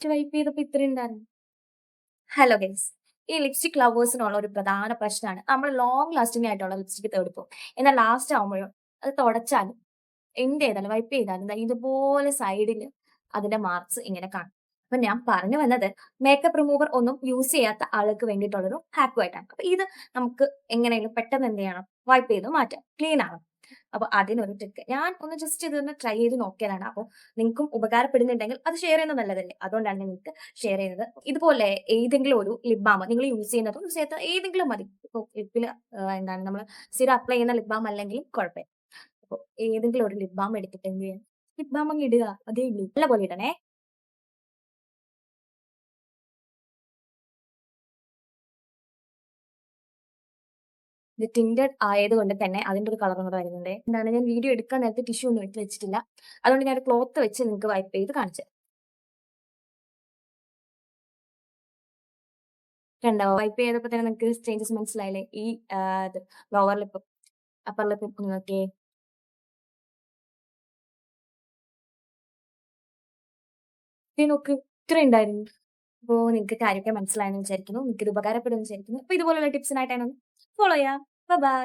Swipe ചെയ്തപ്പോ ഇത്രയും ഉണ്ടായിരുന്നു. Hello guys. ഈ ലിപ്സ്റ്റിക് ലവേഴ്സിനുള്ള ഒരു പ്രധാന പ്രശ്നമാണ്. നമ്മൾ ലോങ് ലാസ്റ്റിംഗ് ആയിട്ടുള്ള ലിപ്സ്റ്റിക് തേടിപ്പോവും. എന്നാൽ ലാസ്റ്റ് ആവുമ്പോഴും അത് തുടച്ചാലും എന്ത് ചെയ്താലും വൈപ്പ് ചെയ്താലും ദാ ഇതുപോലെ സൈഡില് അതിന്റെ മാർക്സ് ഇങ്ങനെ കാണും. അപ്പൊ ഞാൻ പറഞ്ഞു വന്നത് മേക്കപ്പ് റിമൂവർ ഒന്നും യൂസ് ചെയ്യാത്ത ആൾക്ക് വേണ്ടിയിട്ടുള്ളൊരു ഹാക്കുമായിട്ടാണ്. അപ്പൊ ഇത് നമുക്ക് എങ്ങനെയെങ്കിലും പെട്ടെന്ന് എന്ത് ചെയ്യണം? വൈപ്പ് ചെയ്ത് മാറ്റാം. ക്ലീൻ ആവണം. അപ്പൊ അതിനൊരു ട്രിക്ക്. ഞാൻ ഒന്ന് ജസ്റ്റ് ഇതൊന്ന് ട്രൈ ചെയ്ത് നോക്കിയതാണ്. അപ്പൊ നിങ്ങൾക്കും ഉപകാരപ്പെടുന്നുണ്ടെങ്കിൽ അത് ഷെയർ ചെയ്യുന്നത് നല്ലതല്ലേ? അതുകൊണ്ടാണ് ഞാൻ നിങ്ങൾക്ക് ഷെയർ ചെയ്യുന്നത്. ഇതുപോലെ ഏതെങ്കിലും ഒരു ലിപ് ബാം നിങ്ങൾ യൂസ് ചെയ്യുന്നതും യൂസ് ചെയ്യാത്ത ഏതെങ്കിലും മതി. ഇപ്പൊ ലിപ്പില് എന്താണ് നമ്മൾ സ്ഥിരം അപ്ലൈ ചെയ്യുന്ന ലിപ് ബാം അല്ലെങ്കിലും കുഴപ്പമില്ല. അപ്പൊ ഏതെങ്കിലും ഒരു ലിപ് ബാം എടുത്തിട്ട് എന്ത് ചെയ്യാം? ലിപ് ബാം അങ്ങ് ഇടുക. അതേ ഉള്ളൂ. നല്ലപോലെ ഇടണേ. ഇത് ടിന്റഡ് ആയതുകൊണ്ട് തന്നെ അതിന്റെ ഒരു കളറും കൂടെ വരുന്നുണ്ട്. എന്താണ് ഞാൻ വീഡിയോ എടുക്കാൻ നേരത്തെ ടിഷ്യൂ ഒന്നും എടുത്ത് വെച്ചിട്ടില്ല. അതുകൊണ്ട് ഞാൻ ഒരു ക്ലോത്ത് വെച്ച് നിങ്ങൾക്ക് വൈപ്പ് ചെയ്ത് കാണിച്ചു തരാം. കണ്ടോ? വൈപ്പ് ചെയ്തപ്പോ തന്നെ നിങ്ങൾക്ക് ചേഞ്ചസ് മനസ്സിലായില്ലേ? ഈ ഇത് ലോവർ ലിപ്പും അപ്പർ ലിപ്പും ഒന്ന് നോക്കിയേ. ദേ നോക്ക് ഇത്രയും ഉണ്ടായിരുന്നു. അപ്പൊ നിങ്ങൾക്ക് കാര്യമൊക്കെ മനസ്സിലായെന്ന് വിചാരിക്കുന്നു. നിങ്ങൾക്ക് ഇത് ഉപകാരപ്പെടുമെന്ന് വിചാരിക്കുന്നു. അപ്പൊ ഇതുപോലുള്ള ടിപ്സിനായിട്ട് എന്നെ ഒന്ന് ഫോളോ ചെയ്യാം. ബൈ.